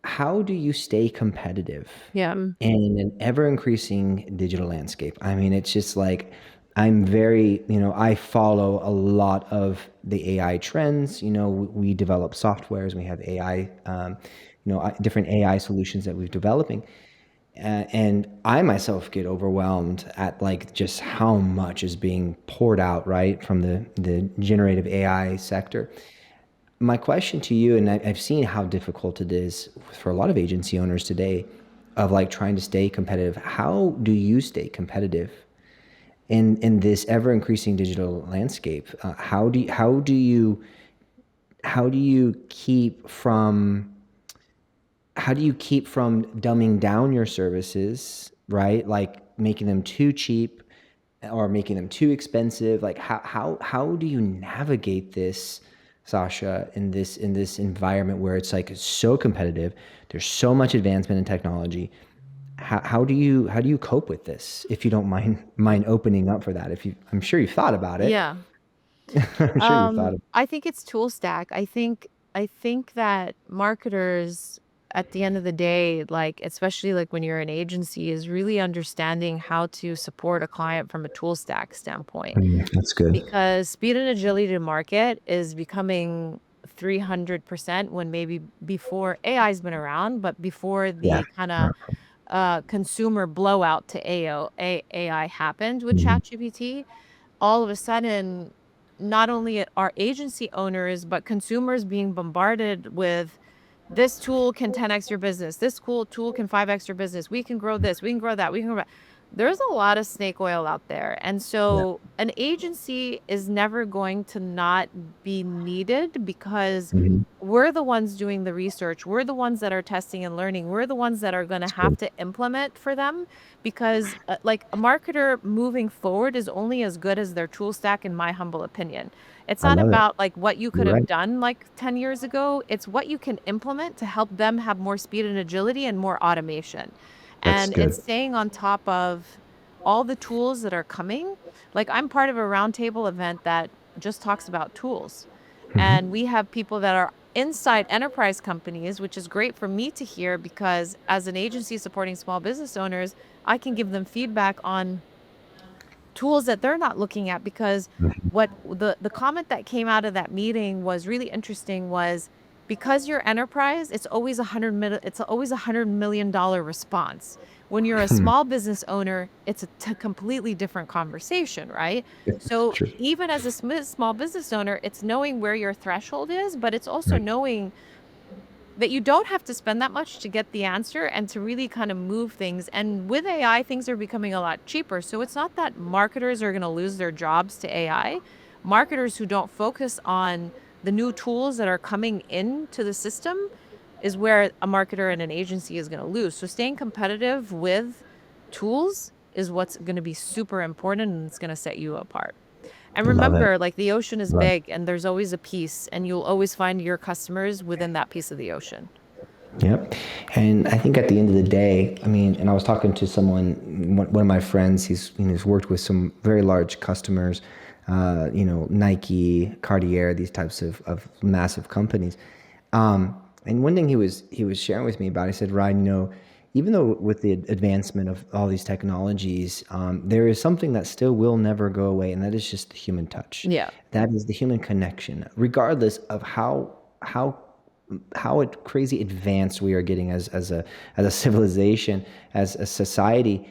[SPEAKER 1] how do you stay competitive
[SPEAKER 3] Yeah.
[SPEAKER 1] in an ever increasing digital landscape? I mean, it's just like I'm very, I follow a lot of the AI trends. We develop softwares, we have AI, different AI solutions that we're developing. And I myself get overwhelmed at like just how much is being poured out, right, from the generative AI sector. My question to you, and I've seen how difficult it is for a lot of agency owners today, of like trying to stay competitive. How do you stay competitive in this ever increasing digital landscape? How do you keep from dumbing down your services, right? Like making them too cheap or making them too expensive. Like how do you navigate this, Sasha, in this environment where it's like so competitive? There's so much advancement in technology. How do you cope with this? If you don't mind opening up for that, I'm sure you've thought about it.
[SPEAKER 3] Yeah.
[SPEAKER 1] I'm sure you've thought.
[SPEAKER 3] I think it's tool stack. I think that marketers at the end of the day, like especially like when you're an agency, is really understanding how to support a client from a tool stack standpoint.
[SPEAKER 1] That's good.
[SPEAKER 3] Because speed and agility to market is becoming 300% when maybe before AI's been around, but before
[SPEAKER 1] Yeah.
[SPEAKER 3] the kind of consumer blowout to AI happened with
[SPEAKER 1] Mhm.
[SPEAKER 3] ChatGPT, all of a sudden, not only are agency owners, but consumers being bombarded with this tool can 10x your business. This cool tool can 5x your business. We can grow this. We can grow that. We can grow that. There's a lot of snake oil out there. And
[SPEAKER 1] Yeah.
[SPEAKER 3] so an agency is never going to not be needed because
[SPEAKER 1] Mhm.
[SPEAKER 3] we're the ones doing the research. We're the ones that are testing and learning. We're the ones that are going to
[SPEAKER 1] That's
[SPEAKER 3] have
[SPEAKER 1] good.
[SPEAKER 3] to implement for them because, like, a marketer moving forward is only as good as their tool stack, in my humble opinion. It's
[SPEAKER 1] I
[SPEAKER 3] not
[SPEAKER 1] love it.
[SPEAKER 3] about like what you could
[SPEAKER 1] You're
[SPEAKER 3] have
[SPEAKER 1] right.
[SPEAKER 3] done like 10 years ago. It's what you can implement to help them have more speed and agility and more automation.
[SPEAKER 1] That's
[SPEAKER 3] And it's
[SPEAKER 1] good.
[SPEAKER 3] staying on top of all the tools that are coming. Like I'm part of a roundtable event that just talks about tools. And
[SPEAKER 1] Mhm.
[SPEAKER 3] we have people that are inside enterprise companies, which is great for me to hear because as an agency supporting small business owners, I can give them feedback on tools that they're not looking at because
[SPEAKER 1] Mhm.
[SPEAKER 3] what the comment that came out of that meeting was really interesting was because you're enterprise, it's always $100 million response. When you're a small business owner, it's a completely different conversation, right?
[SPEAKER 1] It's
[SPEAKER 3] So
[SPEAKER 1] true.
[SPEAKER 3] even as a small business owner, it's knowing where your threshold is, but it's also
[SPEAKER 1] Right.
[SPEAKER 3] knowing that you don't have to spend that much to get the answer and to really kind of move things. And with AI, things are becoming a lot cheaper. So it's not that marketers are going to lose their jobs to AI. Marketers who don't focus on the new tools that are coming into the system is where a marketer and an agency is going to lose. So staying competitive with tools is what's going to be super important and it's going to set you apart. And
[SPEAKER 1] Love it.
[SPEAKER 3] remember, like the ocean is
[SPEAKER 1] Love.
[SPEAKER 3] big and there's always a piece, and you'll always find your customers within that piece of the ocean.
[SPEAKER 1] Yep. And I think at the end of the day, I mean, and I was talking to one of my friends, he's worked with some very large customers, Nike, Cartier, these types of massive companies. And one thing he was sharing with me about, he said, Ryan, even though with the advancement of all these technologies, there is something that still will never go away, and that is just the human touch.
[SPEAKER 3] Yeah.
[SPEAKER 1] That is the human connection, regardless of how crazy advanced we are getting as a civilization, as a society.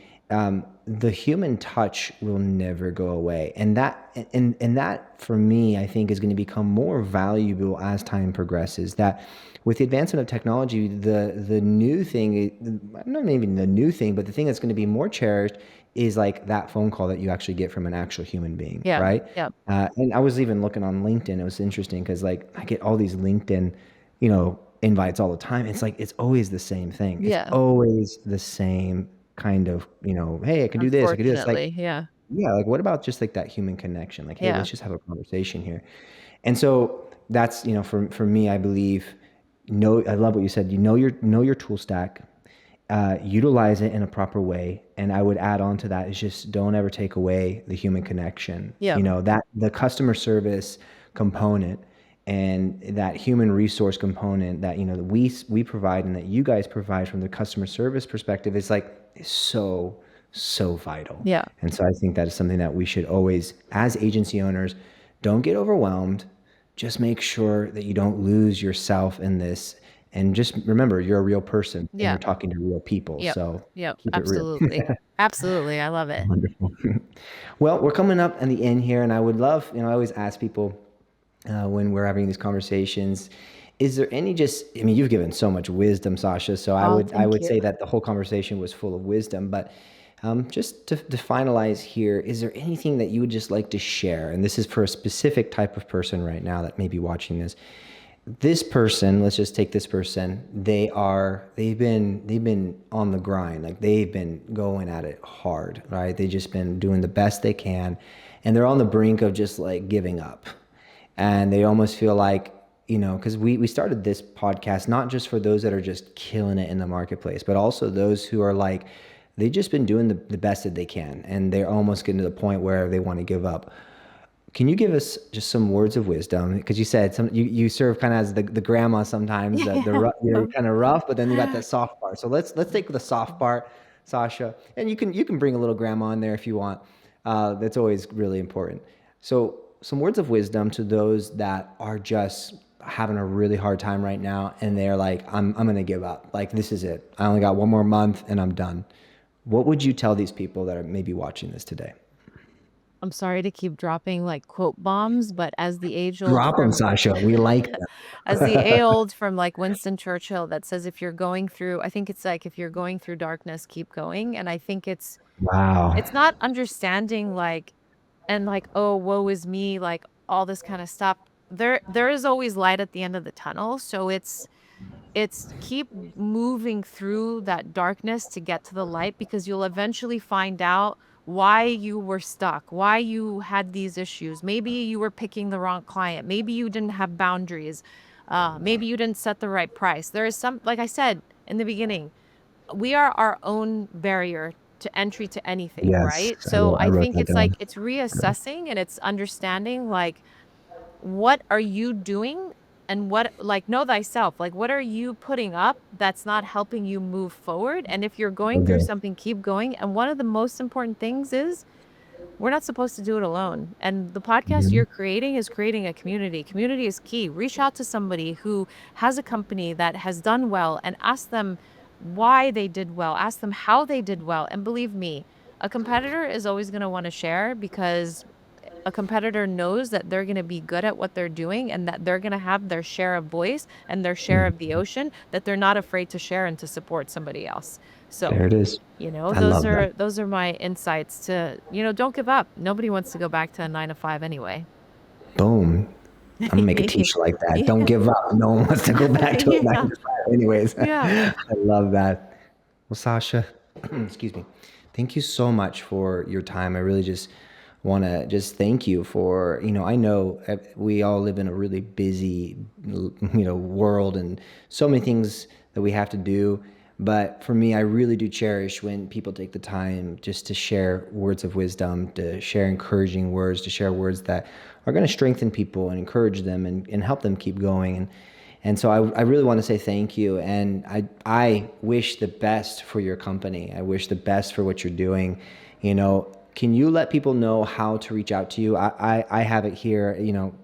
[SPEAKER 1] The human touch will never go away, and that for me, I think, is going to become more valuable as time progresses. That with the advancement of technology, the new thing, not even the new thing, but the thing that's going to be more cherished is like that phone call that you actually get from an actual human being,
[SPEAKER 3] Yeah.
[SPEAKER 1] right?
[SPEAKER 3] Yeah.
[SPEAKER 1] And I was even looking on LinkedIn. It was interesting because like I get all these LinkedIn, invites all the time. It's like it's always the same thing. It's
[SPEAKER 3] Yeah.
[SPEAKER 1] always the same kind of, hey, I can do this, I can do this. Like,
[SPEAKER 3] Unfortunately. Yeah.
[SPEAKER 1] yeah, like what about just like that human connection? Like, hey,
[SPEAKER 3] Yeah.
[SPEAKER 1] let's just have a conversation here. And so that's, for me, I believe, I love what you said. Know your tool stack, utilize it in a proper way. And I would add on to that is just don't ever take away the human connection.
[SPEAKER 3] Yeah.
[SPEAKER 1] That the customer service component and that human resource component that, that we provide and that you guys provide from the customer service perspective is so vital.
[SPEAKER 3] Yeah.
[SPEAKER 1] And so I think that is something that we should always, as agency owners, don't get overwhelmed. Just make sure that you don't lose yourself in this. And just remember, you're a real person and
[SPEAKER 3] Yeah.
[SPEAKER 1] you're talking to real people.
[SPEAKER 3] Yep.
[SPEAKER 1] So
[SPEAKER 3] Yep.
[SPEAKER 1] keep it real.
[SPEAKER 3] Absolutely. Absolutely. I love it.
[SPEAKER 1] Wonderful. Well, we're coming up in the end here, and I would love, I always ask people when we're having these conversations, is there any you've given so much wisdom, Sasha. So I
[SPEAKER 3] Oh,
[SPEAKER 1] would
[SPEAKER 3] thank you.
[SPEAKER 1] say that the whole conversation was full of wisdom. But just to finalize here, is there anything that you would just like to share? And this is for a specific type of person right now that may be watching this. This person, let's just take this person. They've been on the grind. Like they've been going at it hard, right? They've just been doing the best they can, and they're on the brink of just like giving up. And they almost feel like, because we started this podcast not just for those that are just killing it in the marketplace, but also those who are like, they've just been doing the best that they can, and they're almost getting to the point where they want to give up. Can you give us just some words of wisdom? Because you said you serve kind of as the grandma sometimes, you're kind of rough, but then you got that soft part. So let's take the soft part, Sasha, and you can bring a little grandma in there if you want. That's always really important. So some words of wisdom to those that are just having a really hard time right now, and they're like, I'm gonna give up. Like this is it. I only got one more month and I'm done. What would you tell these people that are maybe watching this today?
[SPEAKER 3] I'm sorry to keep dropping like quote bombs, but as the age old
[SPEAKER 1] Drop them,
[SPEAKER 3] from
[SPEAKER 1] Sasha. We like
[SPEAKER 3] as the A old from like Winston Churchill that says if you're going through, I think it's like if you're going through darkness, keep going. And I think
[SPEAKER 1] Wow.
[SPEAKER 3] it's not understanding like and like, oh, woe is me, like all this kind of stuff. There is always light at the end of the tunnel. So it's keep moving through that darkness to get to the light, because you'll eventually find out why you were stuck, why you had these issues. Maybe you were picking the wrong client. Maybe you didn't have boundaries. Maybe you didn't set the right price. There is some, like I said in the beginning, we are our own barrier to entry to anything,
[SPEAKER 1] Yes,
[SPEAKER 3] right? So
[SPEAKER 1] I
[SPEAKER 3] I
[SPEAKER 1] wrote
[SPEAKER 3] think
[SPEAKER 1] that
[SPEAKER 3] it's like
[SPEAKER 1] down.
[SPEAKER 3] it's reassessing and it's understanding like what are you doing and what like know thyself, like what are you putting up that's not helping you move forward. And if you're going through
[SPEAKER 1] Okay.
[SPEAKER 3] something, keep going. And one of the most important things is we're not supposed to do it alone. And the podcast
[SPEAKER 1] Mhm.
[SPEAKER 3] you're creating is creating a community. Community is key. Reach out to somebody who has a company that has done well and ask them why they did well, ask them how they did well. And believe me, a competitor is always going to want to share, because a competitor knows that they're going to be good at what they're doing and that they're going to have their share of voice and their share of the ocean that they're not afraid to share and to support somebody else. So,
[SPEAKER 1] There it is. I love that.
[SPEAKER 3] those are my insights to, don't give up. Nobody wants to go back to a 9 to 5 anyway.
[SPEAKER 1] Boom. I'm gonna make a t-shirt like that. Don't give up. No one wants to go back to a
[SPEAKER 3] Yeah.
[SPEAKER 1] 9 to 5 anyways.
[SPEAKER 3] Yeah.
[SPEAKER 1] I love that. Well, Sasha, excuse me. Thank you so much for your time. I really just want to just thank you for, I know we all live in a really busy, world and so many things that we have to do. But for me, I really do cherish when people take the time just to share words of wisdom, to share encouraging words, to share words that are going to strengthen people and encourage them and help them keep going. And so I really want to say thank you. And I wish the best for your company. I wish the best for what you're doing. Can you let people know how to reach out to you? I have it here,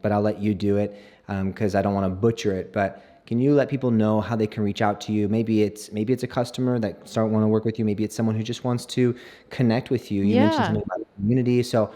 [SPEAKER 1] but I'll let you do it because I don't want to butcher it. But can you let people know how they can reach out to you? Maybe it's a customer that want to work with you. Maybe it's someone who just wants to connect with you. You mentioned
[SPEAKER 3] Yeah.
[SPEAKER 1] something about the community. So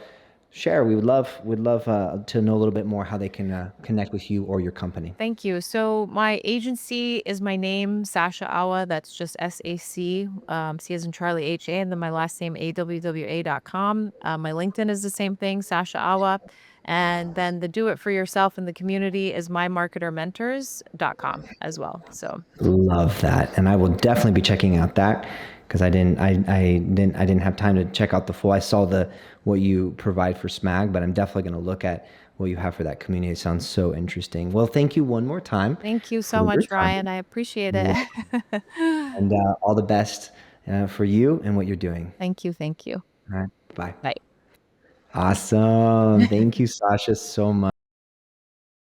[SPEAKER 1] share. We'd love to know a little bit more how they can connect with you or your company.
[SPEAKER 3] Thank you. So my agency is my name, Sacha Awwa. That's just SAC, C as in Charlie, HA, and then my last name, AWWA.com. My LinkedIn is the same thing, Sacha Awwa. And then the do it for yourself in the community is mymarketermentors.com as well. So
[SPEAKER 1] Love that. And I will definitely be checking out that because I didn't have time to check out the full. I saw what you provide for SMAG, but I'm definitely going to look at what you have for that community. It sounds so interesting. Well, thank you one more time
[SPEAKER 3] Thank you so
[SPEAKER 1] for your
[SPEAKER 3] much,
[SPEAKER 1] time.
[SPEAKER 3] Ryan. I appreciate
[SPEAKER 1] You're
[SPEAKER 3] it.
[SPEAKER 1] welcome. And all the best for you and what you're doing.
[SPEAKER 3] Thank you. Thank you.
[SPEAKER 1] All right. Bye.
[SPEAKER 3] Bye.
[SPEAKER 1] Awesome. Thank you, Sasha, so much.